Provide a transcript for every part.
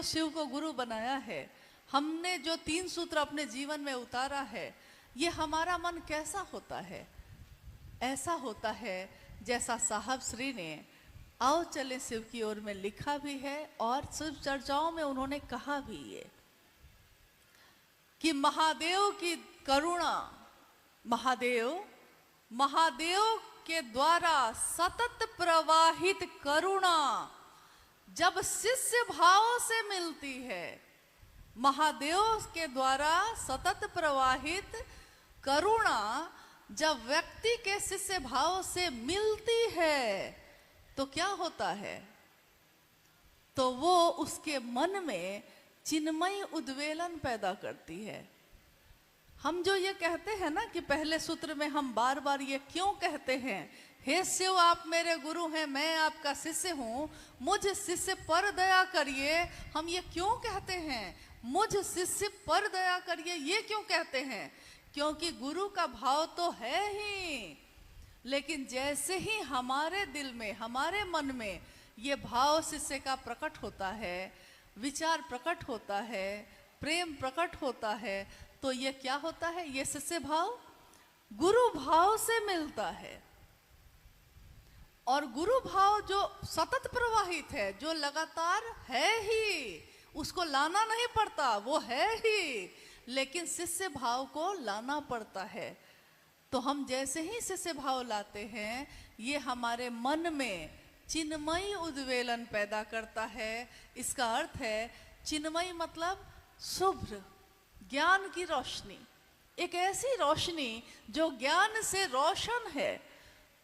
शिव को गुरु बनाया है, हमने जो 3 सूत्र अपने जीवन में उतारा है, ये हमारा मन कैसा होता है? ऐसा होता है जैसा साहब श्री ने आओ चले शिव की ओर में लिखा भी है और शिव चर्चाओं में उन्होंने कहा भी ये कि महादेव की करुणा, महादेव के द्वारा सतत प्रवाहित करुणा जब शिष्य भाव से मिलती है, महादेव के द्वारा सतत प्रवाहित करुणा जब व्यक्ति के शिष्य भाव से मिलती है तो क्या होता है? तो वो उसके मन में चिन्मयी उद्वेलन पैदा करती है। हम जो ये कहते हैं ना कि पहले सूत्र में हम बार बार ये क्यों कहते हैं, हे शिव आप मेरे गुरु हैं, मैं आपका शिष्य हूँ, मुझ शिष्य पर दया करिए, हम ये क्यों कहते हैं? मुझ शिष्य पर दया करिए ये क्यों कहते हैं? क्योंकि गुरु का भाव तो है ही, लेकिन जैसे ही हमारे दिल में, हमारे मन में ये भाव शिष्य का प्रकट होता है, विचार प्रकट होता है, प्रेम प्रकट होता है, तो ये क्या होता है? ये शिष्य भाव गुरु भाव से मिलता है। और गुरु भाव जो सतत प्रवाहित है, जो लगातार है ही, उसको लाना नहीं पड़ता, वो है ही, लेकिन शिष्य भाव को लाना पड़ता है। तो हम जैसे ही शिष्य भाव लाते हैं, ये हमारे मन में चिन्मयी उद्वेलन पैदा करता है। इसका अर्थ है चिन्मयी मतलब शुभ्र, ज्ञान की रोशनी, एक ऐसी रोशनी जो ज्ञान से रोशन है,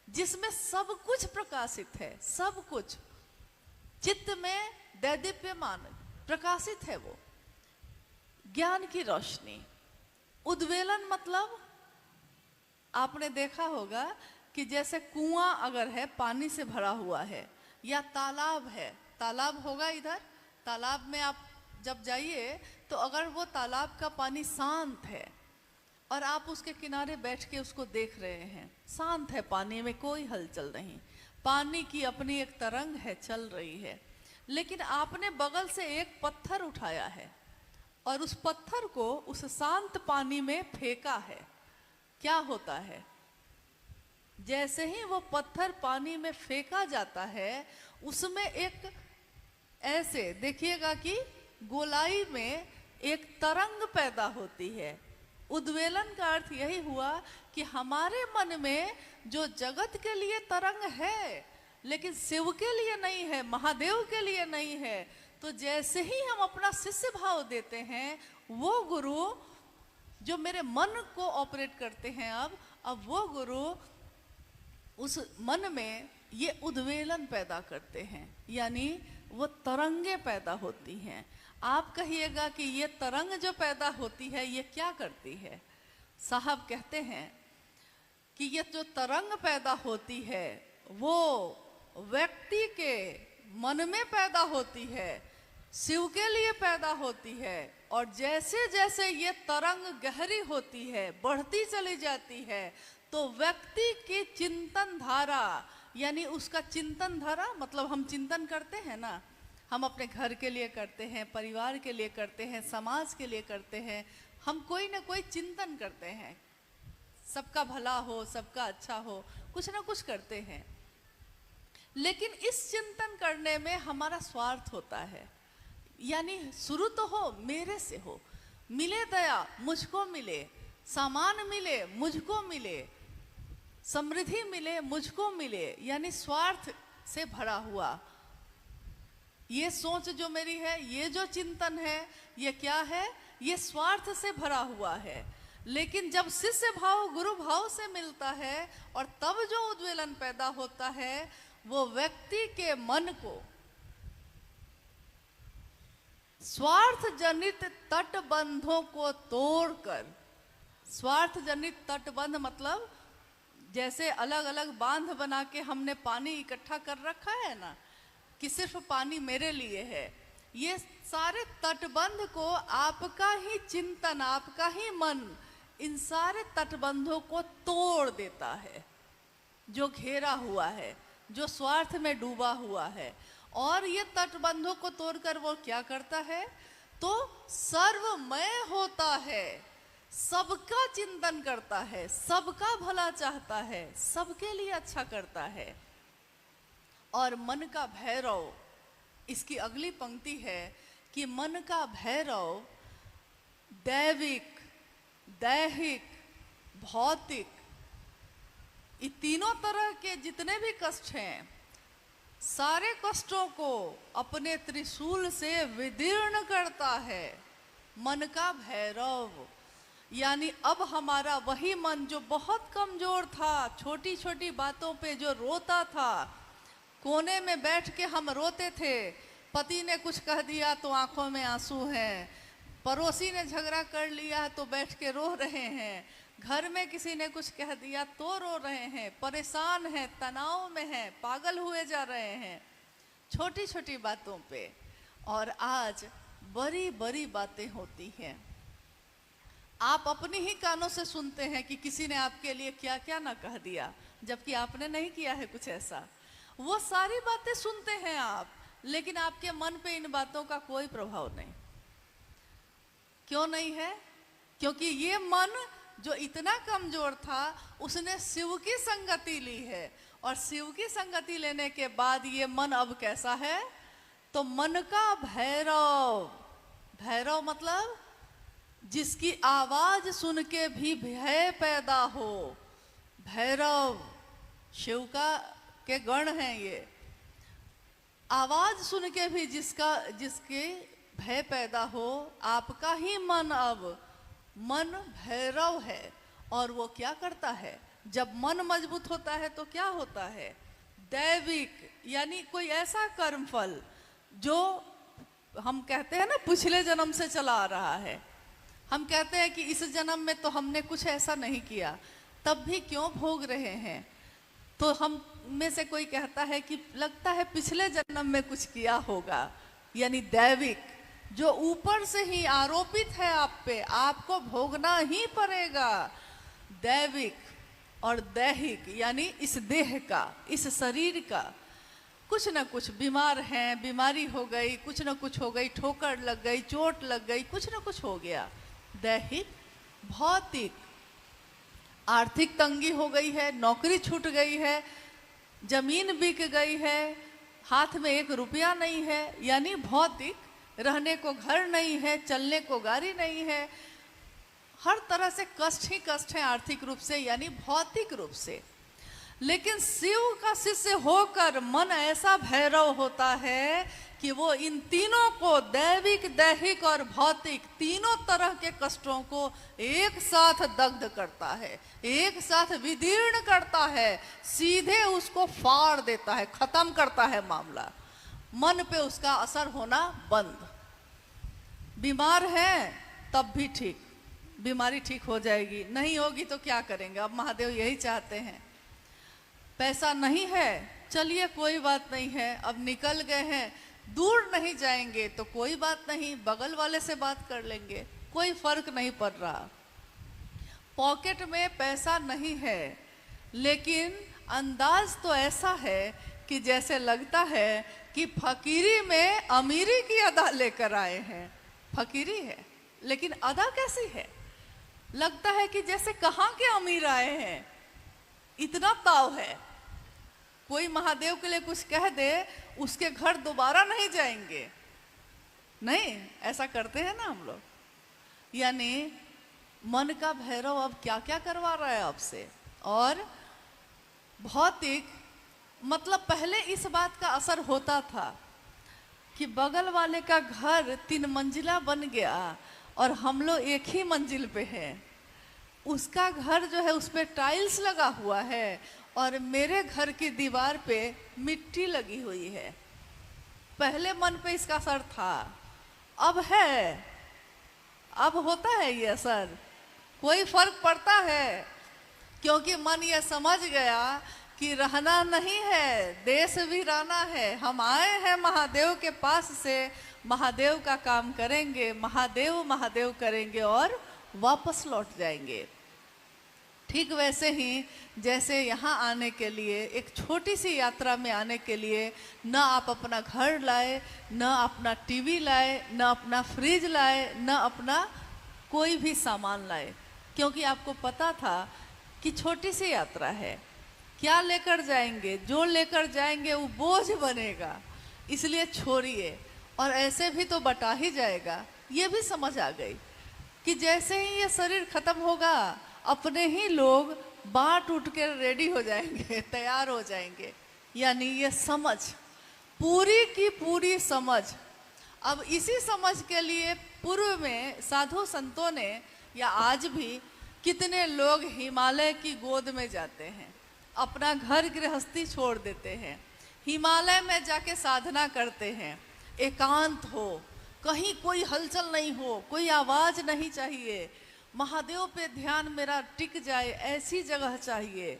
जिसमें सब कुछ प्रकाशित है, सब कुछ चित्त में दैदीप्यमान प्रकाशित है, वो ज्ञान की रोशनी। उद्वेलन मतलब आपने देखा होगा कि जैसे कुआं अगर है, पानी से भरा हुआ है, या तालाब है, तालाब होगा इधर, तालाब में आप जब जाइए तो अगर वो तालाब का पानी शांत है और आप उसके किनारे बैठ के उसको देख रहे हैं, शांत है, पानी में कोई हलचल नहीं, पानी की अपनी एक तरंग है, चल रही है, लेकिन आपने बगल से एक पत्थर उठाया है और उस पत्थर को उस शांत पानी में फेंका है, क्या होता है? जैसे ही वो पत्थर पानी में फेंका जाता है, उसमें एक ऐसे देखिएगा कि गोलाई में एक तरंग पैदा होती है। उद्वेलन का अर्थ यही हुआ कि हमारे मन में जो जगत के लिए तरंग है, लेकिन शिव के लिए नहीं है, महादेव के लिए नहीं है, तो जैसे ही हम अपना शिष्य भाव देते हैं, वो गुरु जो मेरे मन को ऑपरेट करते हैं, अब वो गुरु उस मन में ये उद्वेलन पैदा करते हैं, यानी वो तरंगे पैदा होती हैं। आप कहिएगा कि ये तरंग जो पैदा होती है, ये क्या करती है? साहब कहते हैं कि ये जो तरंग पैदा होती है, वो व्यक्ति के मन में पैदा होती है, शिव के लिए पैदा होती है, और जैसे जैसे ये तरंग गहरी होती है, बढ़ती चली जाती है, तो व्यक्ति की चिंतन धारा, यानी उसका चिंतन धारा मतलब हम चिंतन करते हैं ना, हम अपने घर के लिए करते हैं, परिवार के लिए करते हैं, समाज के लिए करते हैं, हम कोई ना कोई चिंतन करते हैं, सबका भला हो, सबका अच्छा हो, कुछ ना कुछ करते हैं, लेकिन इस चिंतन करने में हमारा स्वार्थ होता है, यानी शुरू तो हो मेरे से हो, मिले दया मुझको मिले, सामान मिले मुझको मिले, समृद्धि मिले मुझको मिले, यानी स्वार्थ से भरा हुआ ये सोच जो मेरी है, ये जो चिंतन है, ये क्या है? ये स्वार्थ से भरा हुआ है। लेकिन जब शिष्य भाव गुरु भाव से मिलता है और तब जो उद्वेलन पैदा होता है, वो व्यक्ति के मन को स्वार्थ जनित तटबंधों को तोड़कर, स्वार्थ जनित तटबंध मतलब जैसे अलग अलग बांध बना के हमने पानी इकट्ठा कर रखा है ना, कि सिर्फ पानी मेरे लिए है, ये सारे तटबंध को आपका ही चिंतन, आपका ही मन इन सारे तटबंधों को तोड़ देता है, जो घेरा हुआ है, जो स्वार्थ में डूबा हुआ है। और ये तटबंधों को तोड़कर वो क्या करता है, तो सर्वमय होता है, सबका चिंतन करता है, सबका भला चाहता है, सबके लिए अच्छा करता है। और मन का भैरव, इसकी अगली पंक्ति है कि मन का भैरव दैविक, दैहिक, भौतिक, ये तीनों तरह के जितने भी कष्ट हैं, सारे कष्टों को अपने त्रिशूल से विदीर्ण करता है मन का भैरव। यानी अब हमारा वही मन जो बहुत कमजोर था, छोटी छोटी बातों पे जो रोता था, कोने में बैठ के हम रोते थे, पति ने कुछ कह दिया तो आंखों में आंसू हैं, पड़ोसी ने झगड़ा कर लिया तो बैठ के रो रहे हैं, घर में किसी ने कुछ कह दिया तो रो रहे हैं, परेशान हैं, तनाव में हैं, पागल हुए जा रहे हैं छोटी छोटी बातों पे। और आज बड़ी बड़ी बातें होती हैं, आप अपनी ही कानों से सुनते हैं कि किसी ने आपके लिए क्या क्या ना कह दिया, जबकि आपने नहीं किया है कुछ ऐसा। वो सारी बातें सुनते हैं आप, लेकिन आपके मन पे इन बातों का कोई प्रभाव नहीं। क्यों नहीं है? क्योंकि ये मन जो इतना कमजोर था, उसने शिव की संगति ली है, और शिव की संगति लेने के बाद ये मन अब कैसा है, तो मन का भैरव। भैरव मतलब जिसकी आवाज सुन के भी भय पैदा हो। भैरव शिव का के गण हैं ये। आवाज सुन के भी जिसके भय पैदा हो, आपका ही मन अब मन भैरव है। और वो क्या करता है, जब मन मजबूत होता है तो क्या होता है, दैविक, यानी कोई ऐसा कर्मफल जो हम कहते हैं ना पिछले जन्म से चला आ रहा है। हम कहते हैं कि इस जन्म में तो हमने कुछ ऐसा नहीं किया, तब भी क्यों भोग रहे हैं। तो हम में से कोई कहता है कि लगता है पिछले जन्म में कुछ किया होगा, यानी दैविक, जो ऊपर से ही आरोपित है आप पे, आपको भोगना ही पड़ेगा। दैविक और दैहिक, यानी इस देह का, इस शरीर का कुछ ना कुछ, बीमार हैं, बीमारी हो गई, कुछ ना कुछ हो गई, ठोकर लग गई, चोट लग गई, कुछ ना कुछ हो गया। दैहिक, भौतिक, आर्थिक तंगी हो गई है, नौकरी छूट गई है, जमीन बिक गई है, हाथ में एक रुपया नहीं है, यानी भौतिक। रहने को घर नहीं है, चलने को गाड़ी नहीं है, हर तरह से कष्ट ही कष्ट है आर्थिक रूप से, यानी भौतिक रूप से। लेकिन शिव का शिष्य होकर मन ऐसा भैरव होता है कि वो इन तीनों को, दैविक, दैहिक और भौतिक, तीनों तरह के कष्टों को एक साथ दग्ध करता है, एक साथ विदीर्ण करता है, सीधे उसको फाड़ देता है, खत्म करता है मामला। मन पे उसका असर होना बंद। बीमार है तब भी ठीक, बीमारी ठीक हो जाएगी, नहीं होगी तो क्या करेंगे, अब महादेव यही चाहते हैं। पैसा नहीं है, चलिए कोई बात नहीं है, अब निकल गए हैं, दूर नहीं जाएंगे तो कोई बात नहीं, बगल वाले से बात कर लेंगे, कोई फर्क नहीं पड़ रहा। पॉकेट में पैसा नहीं है, लेकिन अंदाज तो ऐसा है कि जैसे लगता है कि फकीरी में अमीरी की अदा लेकर आए हैं। फकीरी है लेकिन अदा कैसी है, लगता है कि जैसे कहाँ के अमीर आए हैं, इतना ताव है। कोई महादेव के लिए कुछ कह दे, उसके घर दोबारा नहीं जाएंगे, नहीं, ऐसा करते हैं ना हम लोग। यानी मन का भैरव अब क्या क्या करवा रहा है आपसे। और भौतिक मतलब पहले इस बात का असर होता था कि बगल वाले का घर 3 मंजिला बन गया और हम लोग एक ही मंजिल पे हैं, उसका घर जो है उस पर टाइल्स लगा हुआ है और मेरे घर की दीवार पे मिट्टी लगी हुई है। पहले मन पे इसका असर था, अब है, अब होता है ये असर, कोई फर्क पड़ता है, क्योंकि मन ये समझ गया कि रहना नहीं है, देश भी रहना है। हम आए हैं महादेव के पास से, महादेव का काम करेंगे, महादेव महादेव करेंगे और वापस लौट जाएंगे। ठीक वैसे ही जैसे यहाँ आने के लिए, एक छोटी सी यात्रा में आने के लिए न आप अपना घर लाए, न अपना टीवी लाए, न अपना फ्रिज लाए, न अपना कोई भी सामान लाए, क्योंकि आपको पता था कि छोटी सी यात्रा है, क्या लेकर जाएंगे, जो लेकर जाएंगे वो बोझ बनेगा, इसलिए छोड़िए। और ऐसे भी तो बटा ही जाएगा। ये भी समझ आ गई कि जैसे ही ये शरीर खत्म होगा, अपने ही लोग बाँट उठ के रेडी हो जाएंगे, तैयार हो जाएंगे। यानी ये समझ, पूरी की पूरी समझ। अब इसी समझ के लिए पूर्व में साधु संतों ने, या आज भी कितने लोग हिमालय की गोद में जाते हैं, अपना घर गृहस्थी छोड़ देते हैं, हिमालय में जाके साधना करते हैं। एकांत हो, कहीं कोई हलचल नहीं हो, कोई आवाज नहीं चाहिए, महादेव पे ध्यान मेरा टिक जाए, ऐसी जगह चाहिए।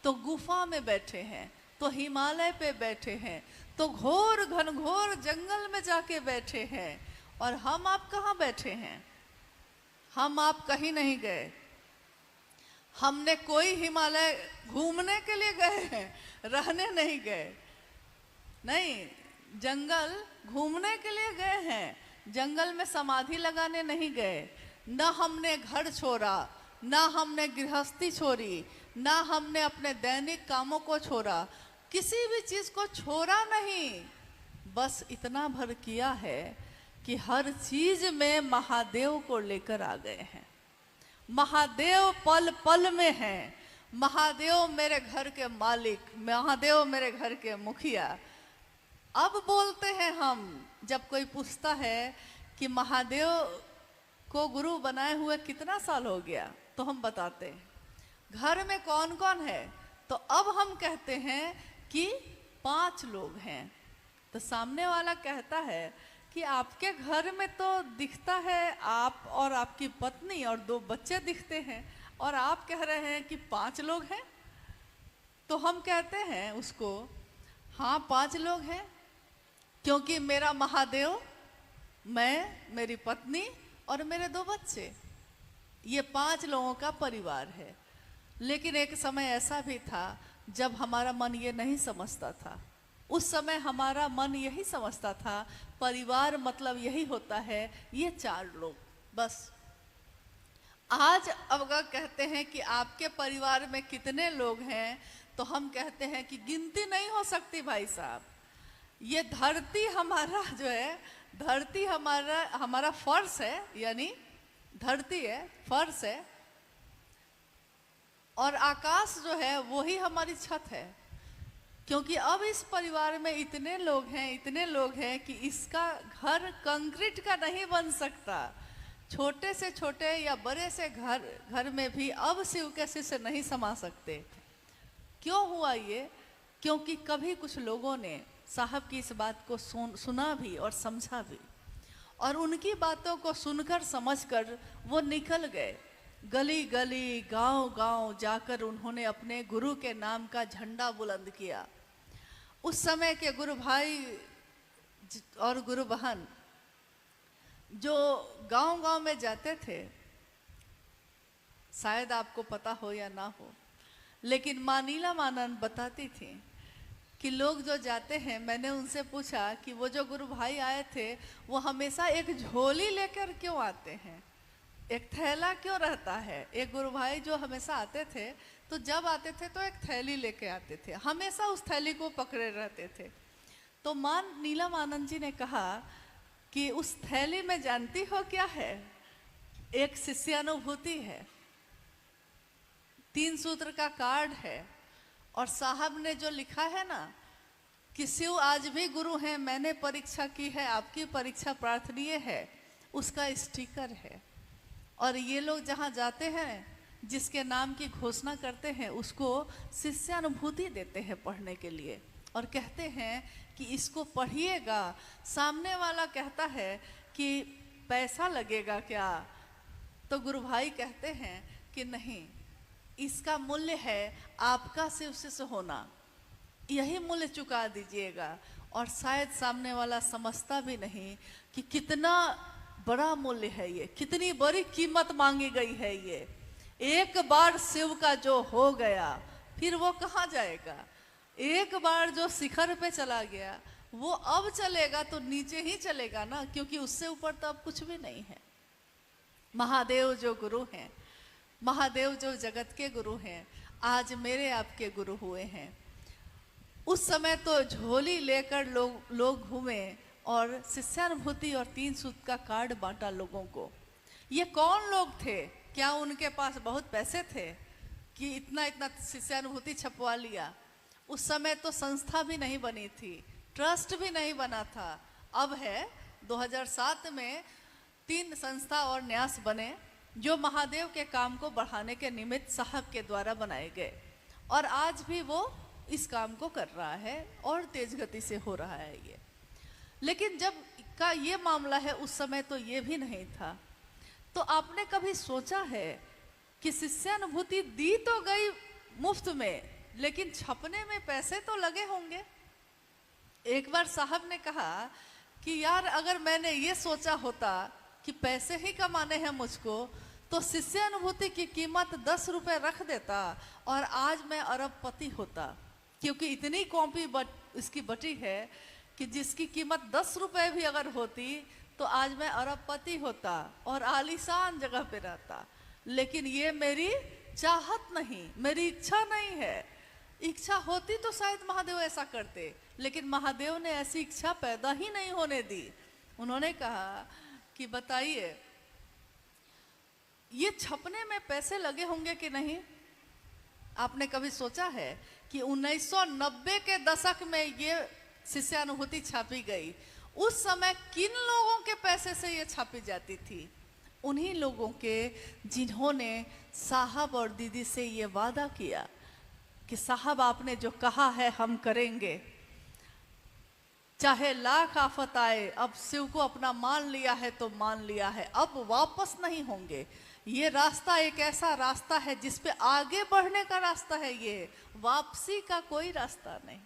तो गुफा में बैठे हैं, तो हिमालय पे बैठे हैं, तो घोर घनघोर जंगल में जाके बैठे हैं। और हम आप कहाँ बैठे हैं? हम आप कहीं नहीं गए। हमने कोई हिमालय घूमने के लिए गए हैं, रहने नहीं गए। नहीं, जंगल घूमने के लिए गए हैं, जंगल में समाधि लगाने नहीं गए। न हमने घर छोड़ा, न हमने गृहस्थी छोड़ी, न हमने अपने दैनिक कामों को छोड़ा, किसी भी चीज को छोड़ा नहीं। बस इतना भर किया है कि हर चीज में महादेव को लेकर आ गए हैं। महादेव पल पल में हैं। महादेव मेरे घर के मालिक, महादेव मेरे घर के मुखिया। अब बोलते हैं हम, जब कोई पूछता है कि महादेव को गुरु बनाए हुए कितना साल हो गया, तो हम बताते हैं घर में कौन कौन है। तो अब हम कहते हैं कि 5 लोग हैं। तो सामने वाला कहता है कि आपके घर में तो दिखता है आप और आपकी पत्नी और 2 बच्चे दिखते हैं, और आप कह रहे हैं कि 5 लोग हैं। तो हम कहते हैं उसको, हाँ 5 लोग हैं, क्योंकि मेरा महादेव, मैं, मेरी पत्नी और मेरे 2 बच्चे, ये 5 लोगों का परिवार है। लेकिन एक समय ऐसा भी था जब हमारा मन ये नहीं समझता था। उस समय हमारा मन यही समझता था परिवार मतलब यही होता है, ये 4 लोग बस। आज अगर कहते हैं कि आपके परिवार में कितने लोग हैं, तो हम कहते हैं कि गिनती नहीं हो सकती भाई साहब। ये धरती हमारा जो है, धरती हमारा फर्श है, यानी धरती है, फर्श है, और आकाश जो है वही हमारी छत है। क्योंकि अब इस परिवार में इतने लोग हैं, इतने लोग हैं कि इसका घर कंक्रीट का नहीं बन सकता। छोटे से छोटे या बड़े से घर में भी अब शिव के शिष्य नहीं समा सकते। क्यों हुआ ये? क्योंकि कभी कुछ लोगों ने साहब की इस बात को सुना भी और समझा भी, और उनकी बातों को सुनकर समझकर वो निकल गए। गली गली, गांव गांव जाकर उन्होंने अपने गुरु के नाम का झंडा बुलंद किया। उस समय के गुरु भाई और गुरु बहन जो गांव गांव में जाते थे, शायद आपको पता हो या ना हो, लेकिन माँ नीलमानंद बताती थी कि लोग जो जाते हैं, मैंने उनसे पूछा कि वो जो गुरु भाई आए थे वो हमेशा एक झोली लेकर क्यों आते हैं, एक थैला क्यों रहता है? एक गुरु भाई जो हमेशा आते थे, तो जब आते थे तो एक थैली लेके आते थे, हमेशा उस थैली को पकड़े रहते थे। तो मां नीलमानंद जी ने कहा कि उस थैली में जानती हो क्या है? एक शिष्यानुभूति है, 3 सूत्र का कार्ड है, और साहब ने जो लिखा है ना कि शिव आज भी गुरु हैं, मैंने परीक्षा की है, आपकी परीक्षा प्रार्थनीय है, उसका स्टिकर है। और ये लोग जहाँ जाते हैं, जिसके नाम की घोषणा करते हैं, उसको शिष्यानुभूति देते हैं पढ़ने के लिए, और कहते हैं कि इसको पढ़िएगा। सामने वाला कहता है कि पैसा लगेगा क्या? तो गुरु भाई कहते हैं कि नहीं, इसका मूल्य है आपका शिव शिष्य होना, यही मूल्य चुका दीजिएगा। और शायद सामने वाला समझता भी नहीं कि कितना बड़ा मूल्य है ये, कितनी बड़ी कीमत मांगी गई है एक बार शिव का जो हो गया फिर वो कहाँ जाएगा। एक बार जो शिखर पे चला गया वो अब चलेगा तो नीचे ही चलेगा ना, क्योंकि उससे ऊपर तो अब कुछ भी नहीं है। महादेव जो गुरु हैं, महादेव जो जगत के गुरु हैं, आज मेरे आपके गुरु हुए हैं। उस समय तो झोली लेकर लोग घूमे और शिष्यानुभूति और 3 सूत्र का कार्ड बांटा लोगों को। ये कौन लोग थे? क्या उनके पास बहुत पैसे थे कि इतना इतना शिष्यानुभूति छपवा लिया? उस समय तो संस्था भी नहीं बनी थी, ट्रस्ट भी नहीं बना था। अब है 2007 में 3 संस्था और न्यास बने जो महादेव के काम को बढ़ाने के निमित्त साहब के द्वारा बनाए गए, और आज भी वो इस काम को कर रहा है और तेज गति से हो रहा है ये। लेकिन जब का ये मामला है, उस समय तो ये भी नहीं था। तो आपने कभी सोचा है कि शिष्यानुभूति दी तो गई मुफ्त में, लेकिन छपने में पैसे तो लगे होंगे। एक बार साहब ने कहा कि यार अगर मैंने ये सोचा होता कि पैसे ही कमाने हैं मुझको, तो शिष्यानुभूति की कीमत 10 रुपए रख देता और आज मैं अरबपति होता, क्योंकि इतनी कॉपी इसकी बटी है कि जिसकी कीमत 10 रुपए भी अगर होती तो आज मैं अरबपति होता और आलीशान जगह पे रहता। लेकिन ये मेरी चाहत नहीं, मेरी इच्छा नहीं है। इच्छा होती तो शायद महादेव ऐसा करते, लेकिन महादेव ने ऐसी इच्छा पैदा ही नहीं होने दी। उन्होंने कहा कि बताइए ये छपने में पैसे लगे होंगे कि नहीं? आपने कभी सोचा है कि 1990 के दशक में ये शिष्यानुभूति छापी गई, उस समय किन लोगों के पैसे से ये छापी जाती थी? उन्हीं लोगों के जिन्होंने साहब और दीदी से ये वादा किया कि साहब आपने जो कहा है हम करेंगे, चाहे लाख आफत आए। अब शिव को अपना मान लिया है तो मान लिया है, अब वापस नहीं होंगे। ये रास्ता एक ऐसा रास्ता है जिस पे आगे बढ़ने का रास्ता है, ये वापसी का कोई रास्ता नहीं।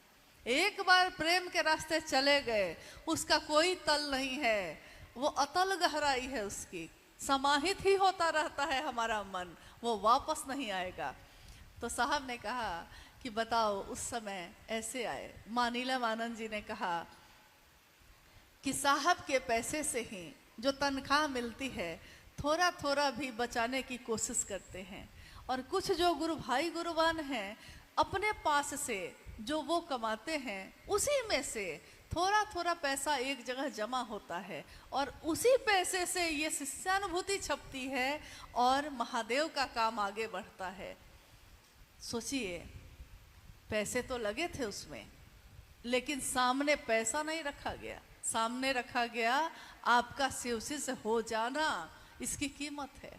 एक बार प्रेम के रास्ते चले गए उसका कोई तल नहीं है, वो अतल गहराई है उसकी, समाहित ही होता रहता है हमारा मन, वो वापस नहीं आएगा। तो साहब ने कहा कि बताओ उस समय ऐसे आए। मानीलम आनंद जी ने कहा कि साहब के पैसे से ही जो तनख्वाह मिलती है थोड़ा थोड़ा भी बचाने की कोशिश करते हैं, और कुछ जो गुरु भाई गुरुवान हैं अपने पास से जो वो कमाते हैं उसी में से थोड़ा थोड़ा पैसा एक जगह जमा होता है, और उसी पैसे से ये शिष्यानुभूति छपती है और महादेव का काम आगे बढ़ता है। सोचिए, पैसे तो लगे थे उसमें, लेकिन सामने पैसा नहीं रखा गया, सामने रखा गया आपका शिवसी से हो जाना। इसकी कीमत है,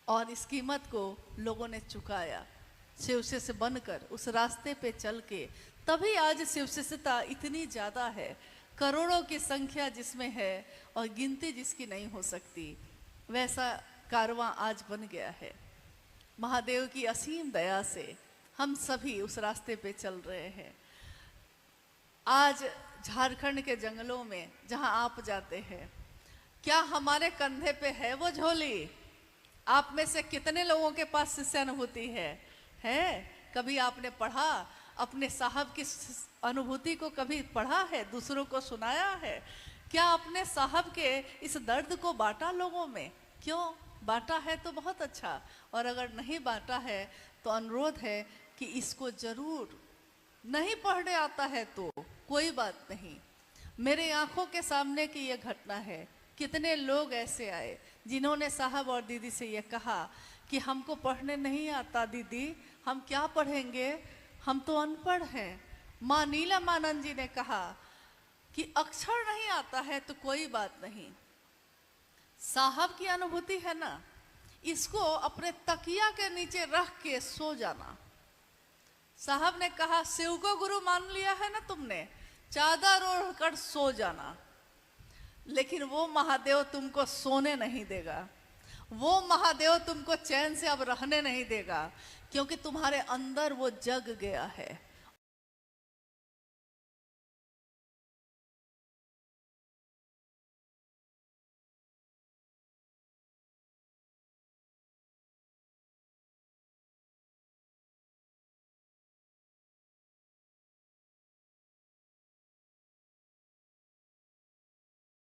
और इस कीमत को लोगों ने चुकाया शिवसी से बनकर उस रास्ते पे चल के। तभी आज शिवशिष्यता इतनी ज़्यादा है, करोड़ों की संख्या जिसमें है और गिनती जिसकी नहीं हो सकती, वैसा कारवां आज बन गया है। महादेव की असीम दया से हम सभी उस रास्ते पे चल रहे हैं। आज झारखंड के जंगलों में जहां आप जाते हैं, क्या हमारे कंधे पे है वो झोली? आप में से कितने लोगों के पास शिष्यानुभूति है? कभी आपने पढ़ा? अपने साहब की अनुभूति को कभी पढ़ा है, दूसरों को सुनाया है? क्या अपने साहब के इस दर्द को बांटा लोगों में? क्यों बांटा है तो बहुत अच्छा, और अगर नहीं बांटा है तो अनुरोध है कि इसको जरूर। नहीं पढ़ने आता है तो कोई बात नहीं, मेरे आंखों के सामने की यह घटना है। कितने लोग ऐसे आए जिन्होंने साहब और दीदी से यह कहा कि हमको पढ़ने नहीं आता दीदी, हम क्या पढ़ेंगे, हम तो अनपढ़ हैं। माँ नीलम आनंद जी ने कहा कि अक्षर नहीं आता है तो कोई बात नहीं, साहब की अनुभूति है ना, इसको अपने तकिया के नीचे रख के सो जाना। साहब ने कहा शिव को गुरु मान लिया है ना तुमने, चादर ओढ़ कर सो जाना। लेकिन वो महादेव तुमको सोने नहीं देगा, वो महादेव तुमको चैन से अब रहने नहीं देगा, क्योंकि तुम्हारे अंदर वो जग गया है।